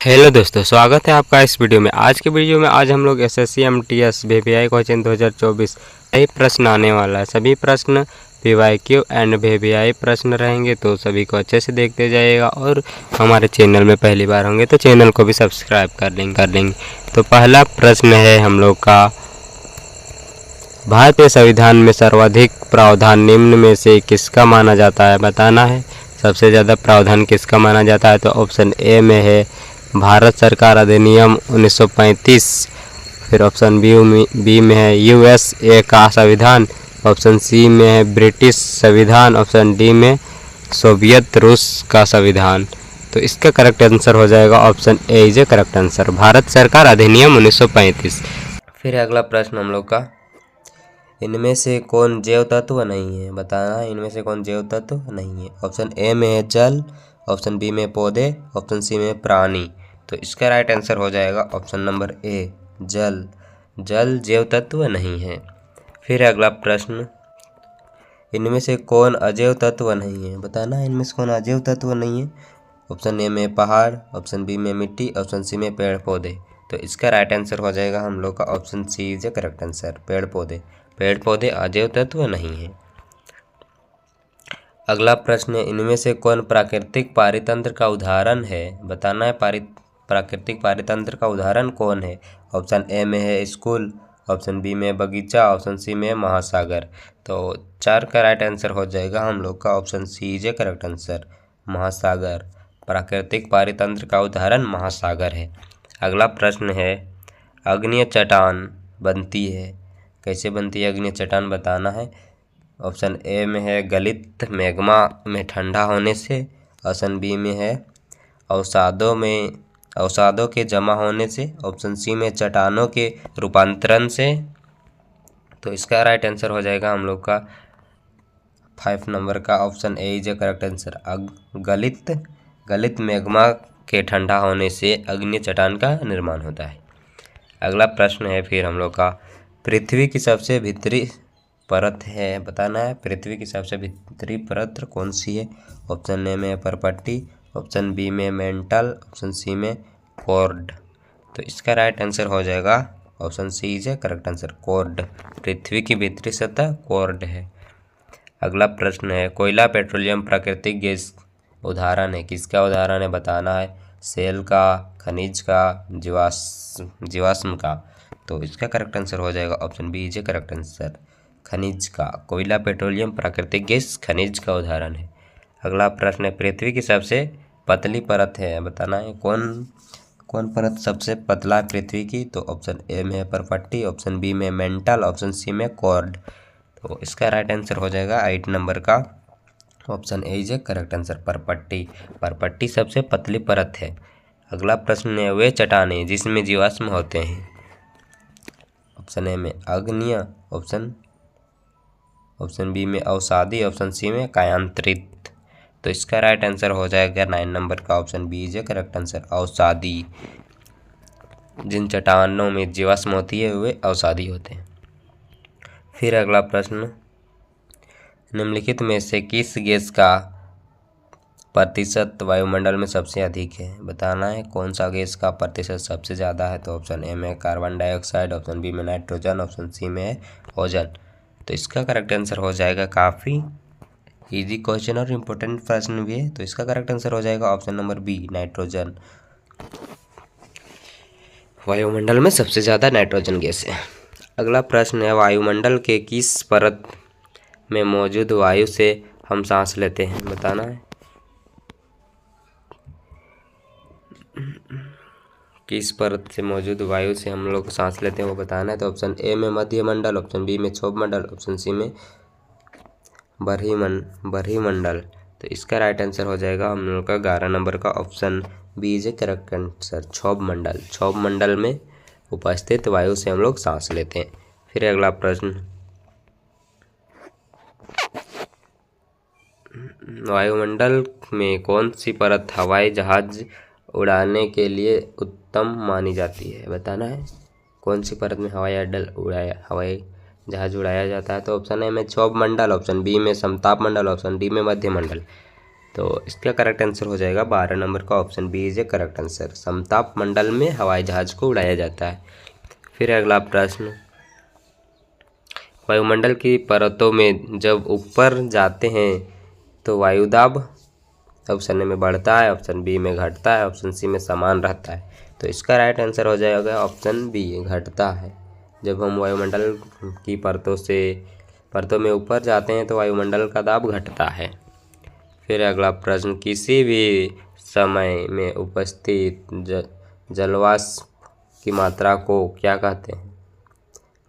Hello दोस्तों, स्वागत है आपका इस वीडियो में। आज के वीडियो में आज हम लोग एसएससी एमटीएस वीवीआई क्वेश्चन 2024 सही प्रश्न आने वाला है। सभी प्रश्न पीवाईक्यू एंड वीवीआई प्रश्न रहेंगे, तो सभी को अच्छे से देखते जाइएगा। और हमारे चैनल में पहली बार होंगे तो चैनल को भी सब्सक्राइब कर लेंगे। तो पहला प्रश्न है हम लोग का, भारतीय संविधान में सर्वाधिक प्रावधान निम्न में से किसका माना जाता है, बताना है। सबसे ज़्यादा प्रावधान किसका माना जाता है, तो ऑप्शन ए में है भारत सरकार अधिनियम 1935। फिर ऑप्शन बी में है यूएसए का संविधान। ऑप्शन सी में है ब्रिटिश संविधान। ऑप्शन डी में सोवियत रूस का संविधान। तो इसका करेक्ट आंसर हो जाएगा option a is a correct answer, Bharat सरकार अधिनियम 1935। फिर अगला प्रश्न हम लोग का, इनमें से कौन जैव तत्व नहीं है, बताना है इनमें से कौन जैव तत्व नहीं है। ऑप्शन ए में है जल। ऑप्शन बी में पौधे। ऑप्शन सी में प्राणी। तो इसका राइट आंसर हो जाएगा ऑप्शन नंबर ए, जल। जल जैव तत्व नहीं है। फिर अगला प्रश्न, इनमें से कौन अजैव तत्व नहीं है, बताना है इनमें से कौन अजैव तत्व नहीं है। ऑप्शन ए में पहाड़। ऑप्शन बी में मिट्टी। ऑप्शन सी में पेड़ पौधे। तो इसका राइट आंसर हो जाएगा हम लोग का option C is a correct answer, पेड़ पौधे। पेड़ पौधे अजैव तत्व नहीं है। अगला प्रश्न है, इनमें से कौन प्राकृतिक पारितंत्र का उदाहरण है, बताना है प्राकृतिक पारितंत्र का उदाहरण कौन है। ऑप्शन ए में है स्कूल। ऑप्शन बी में बगीचा। ऑप्शन सी में महासागर। तो 4 का राइट आंसर हो जाएगा हम लोग का option C is a correct answer, महासागर। प्राकृतिक पारितंत्र का उदाहरण महासागर है। अगला प्रश्न है, अग्निय चट्टान बनती है, कैसे बनती है अग्निय चट्टान, बताना है। ऑप्शन ए में है गलित मैग्मा में ठंडा होने से। ऑप्शन बी में है अवसादों के जमा होने से। ऑप्शन सी में चट्टानों के रूपांतरण से। तो इसका राइट आंसर हो जाएगा हम लोग का 5 नंबर का option a is a correct answer, गलित मैग्मा के ठंडा होने से अग्नि चट्टान का निर्माण होता है। अगला प्रश्न है फिर हम लोग का, पृथ्वी की सबसे भीतरी परत है, बताना है पृथ्वी की सबसे भीतरी परत कौन सी है। ऑप्शन ए में परपट्टी। ऑप्शन बी में मेंटल। ऑप्शन सी में कोर्ड। तो इसका राइट आंसर हो जाएगा option C is a correct answer, core. पृथ्वी की भीतरी सतह कोर्ड है। अगला प्रश्न है, कोयला पेट्रोलियम प्राकृतिक गैस उदाहरण है, किसका उदाहरण है, बताना है। सेल का, खनिज का, जीवाश्म का। तो इसका करेक्ट आंसर हो जाएगा option B is a correct answer, खनिज का। कोयला पेट्रोलियम प्राकृतिक गैस खनिज का उदाहरण है। अगला प्रश्न है, पृथ्वी की सबसे पतली परत है, बताना है कौन परत सबसे पतला है पृथ्वी की। तो ऑप्शन ए में है परपट्टी। ऑप्शन बी में मेंटल। ऑप्शन सी में कॉर्ड। तो इसका राइट आंसर हो जाएगा 8 नंबर का option a is a correct answer, परपट्टी सबसे पतली परत है। अगला प्रश्न है, वे चट्टानें जिसमें जीवाश्म होते हैं। ऑप्शन ए में अग्निय। ऑप्शन बी में अवसादी। ऑप्शन सी में कायांतरित। तो इसका राइट आंसर हो जाएगा 9 नंबर का option B is a correct answer, अवसादी। जिन चट्टानों में जीवाश्म होती है वे अवसादी होते हैं। फिर अगला प्रश्न, निम्नलिखित में से किस गैस का प्रतिशत वायुमंडल में सबसे अधिक है, बताना है कौन सा गैस का प्रतिशत सबसे ज़्यादा है। तो ऑप्शन ए में कार्बन डाइऑक्साइड। ऑप्शन बी में नाइट्रोजन। ऑप्शन सी में है ओजोन। तो इसका करेक्ट आंसर हो जाएगा, काफ़ी इजी क्वेश्चन और इम्पोर्टेंट प्रश्न भी है, तो इसका करेक्ट आंसर हो जाएगा ऑप्शन नंबर बी, नाइट्रोजन। वायुमंडल में सबसे ज़्यादा नाइट्रोजन गैस है। अगला प्रश्न है, वायुमंडल के किस परत में मौजूद वायु से हम सांस लेते हैं, बताना है। किस परत से मौजूद वायु से हम लोग सांस लेते हैं वो बताना है। तो ऑप्शन ए में मध्य मंडल। ऑप्शन बी में क्षोभ मंडल। ऑप्शन सी में बरही मंडल। तो इसका राइट आंसर हो जाएगा हम लोग का 11 नंबर का option B is a correct answer, क्षोभ मंडल। क्षोभ मंडल में उपस्थित वायु से हम लोग सांस लेते हैं। फिर अगला प्रश्न, वायुमंडल में कौन सी परत हवाई जहाज उड़ाने के लिए उत्तम मानी जाती है, बताना है। कौन सी परत में हवाई जहाज उड़ाया जाता है। तो ऑप्शन ए में क्षोभ मंडल। ऑप्शन बी में समताप मंडल। ऑप्शन डी में मध्य मंडल। तो इसका करेक्ट आंसर हो जाएगा 12 नंबर का option B is a correct answer. समताप मंडल में हवाई जहाज को उड़ाया जाता है। फिर अगला प्रश्न, वायुमंडल की परतों में जब ऊपर जाते हैं तो वायुदाब ऑप्शन ए में बढ़ता है, ऑप्शन बी में घटता है, ऑप्शन सी में समान रहता है। तो इसका राइट आंसर हो जाएगा ऑप्शन बी घटता है। जब हम वायुमंडल की परतों में ऊपर जाते हैं तो वायुमंडल का दाब घटता है। फिर अगला प्रश्न, किसी भी समय में उपस्थित जलवाष्प की मात्रा को क्या कहते हैं?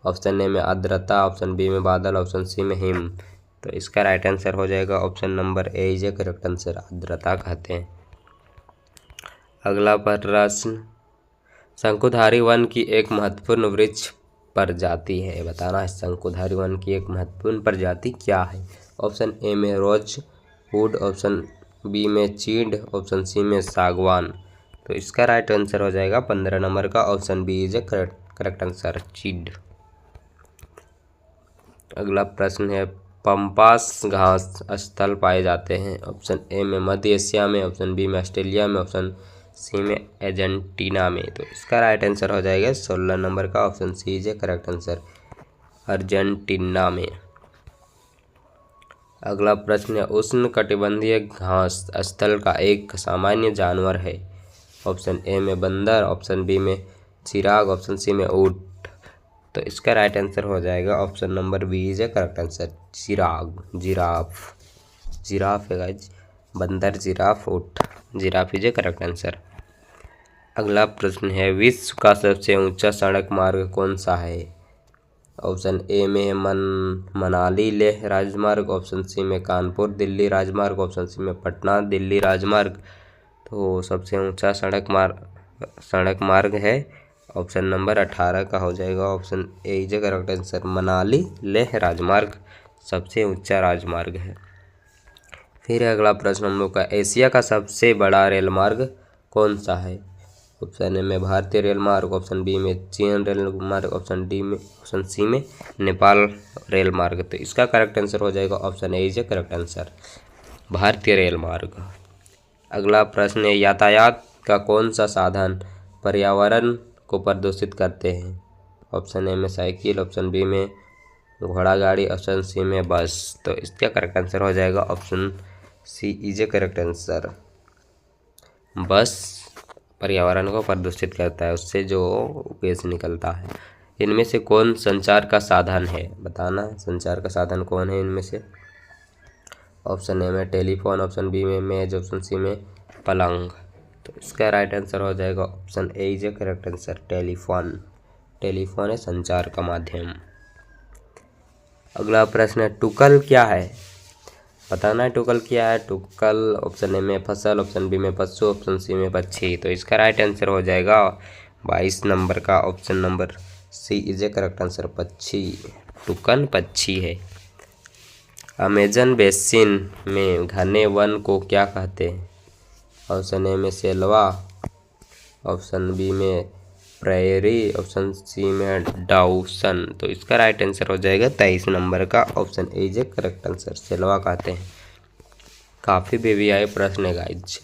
ऑप्शन ए में आर्द्रता, ऑप्शन बी में बादल, ऑप्शन सी में हिम। तो इसका राइट आंसर हो जाएगा option number A is a correct answer, आर्द्रता कहते हैं। अगला प्रश्न, शंकुधारी वन की एक महत्वपूर्ण वृक्ष प्रजाति है, बताना है शंकुधारी वन की एक महत्वपूर्ण प्रजाति क्या है? ऑप्शन ए में रोज वुड, ऑप्शन बी में चीड़, ऑप्शन सी में सागवान। तो इसका राइट आंसर हो जाएगा 15 नंबर का option B is a correct answer, चीड़। अगला प्रश्न है, पंपास घास स्थल पाए जाते हैं। ऑप्शन ए में मध्य एशिया में, ऑप्शन बी में ऑस्ट्रेलिया में, ऑप्शन सी में अर्जेंटीना में। तो इसका राइट आंसर हो जाएगा 16 नंबर का option C is a correct answer, Argentina में। अगला प्रश्न है, उष्ण कटिबंधीय घास स्थल का एक सामान्य जानवर है। ऑप्शन ए में बंदर, ऑप्शन बी में चिराग, ऑप्शन सी में ऊंट। तो इसका राइट आंसर हो जाएगा option number B is a correct answer, चिराग, जिराफ है गाइज, बंदर, जिराफ, ऊंट, giraffe is a correct answer. अगला प्रश्न है, विश्व का सबसे ऊंचा सड़क मार्ग कौन सा है? ऑप्शन ए में मनाली लेह राजमार्ग, ऑप्शन सी में कानपुर दिल्ली राजमार्ग, ऑप्शन सी में पटना दिल्ली राजमार्ग। तो सबसे ऊंचा सड़क मार्ग है ऑप्शन नंबर 18 का हो जाएगा option a is a correct answer, Manali Leh राजमार्ग सबसे ऊंचा राजमार्ग है। फिर अगला प्रश्न हम लोग का, एशिया का सबसे बड़ा रेल मार्ग कौन सा है? ऑप्शन ए में भारतीय रेल मार्ग, ऑप्शन बी में चीन रेल मार्ग, ऑप्शन सी में नेपाल रेल मार्ग। तो इसका करेक्ट आंसर हो जाएगा option a is a correct answer, भारतीय रेल मार्ग। अगला प्रश्न है, यातायात का कौन सा साधन पर्यावरण को प्रदूषित करते हैं? ऑप्शन ए में साइकिल, ऑप्शन बी में घोड़ा गाड़ी, ऑप्शन सी में बस। तो इसका करेक्ट आंसर हो जाएगा option C is a correct answer, बस पर्यावरण को प्रदूषित करता है, उससे जो गैस निकलता है। इनमें से कौन संचार का साधन है? बताना है संचार का साधन कौन है इनमें से। ऑप्शन ए में टेलीफोन, ऑप्शन बी में मेज, ऑप्शन सी में पलंग। तो इसका राइट आंसर हो जाएगा option a is a correct answer, telephone. Telephone है संचार का माध्यम। अगला प्रश्न है, टुकल क्या है? बताना है टुकल क्या है। टुकल ऑप्शन ए में फसल, ऑप्शन बी में पशु, ऑप्शन सी में पक्षी। तो इसका राइट आंसर हो जाएगा 22 नंबर का option number C is a correct answer, पक्षी। टुकन पक्षी है। अमेजन बेसिन में घने वन को क्या कहते हैं? ऑप्शन ए में सेल्वा, ऑप्शन बी में प्रेयरी, ऑप्शन सी में डाउसन। तो इसका राइट आंसर हो जाएगा 23 नंबर का option a is a correct answer, Selva कहते हैं। काफ़ी बेबीआई प्रश्न है गाइज,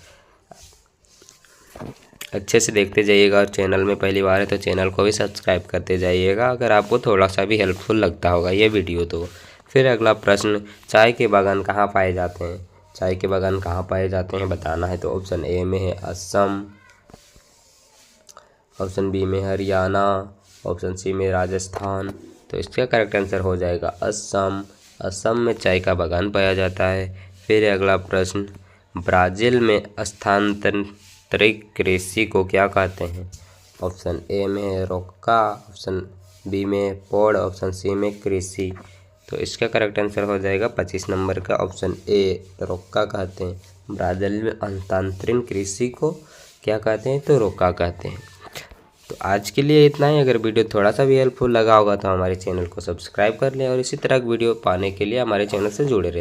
अच्छे से देखते जाइएगा और चैनल में पहली बार है तो चैनल को भी सब्सक्राइब करते जाइएगा अगर आपको थोड़ा सा भी हेल्पफुल लगता होगा ये वीडियो तो। फिर अगला प्रश्न, चाय के बागान कहाँ पाए जाते हैं? चाय के बागान कहाँ पाए जाते हैं बताना है। तो ऑप्शन ए में है असम, ऑप्शन बी में हरियाणा, ऑप्शन सी में राजस्थान। तो इसका करेक्ट आंसर हो जाएगा असम। असम में चाय का बागान पाया जाता है। फिर अगला प्रश्न, ब्राज़ील में स्थानांतरित कृषि को क्या कहते हैं? ऑप्शन ए में रोका, ऑप्शन बी में पौड़, ऑप्शन सी में कृषि। तो इसका करेक्ट आंसर हो जाएगा 25 नंबर का ऑप्शन ए, रोका कहते हैं। ब्राज़ील में स्थानांतरित कृषि को क्या कहते हैं? तो रोका कहते हैं। तो आज के लिए इतना ही। अगर वीडियो थोड़ा सा भी हेल्पफुल लगा होगा तो हमारे चैनल को सब्सक्राइब कर लें और इसी तरह की वीडियो पाने के लिए हमारे चैनल से जुड़े रहें।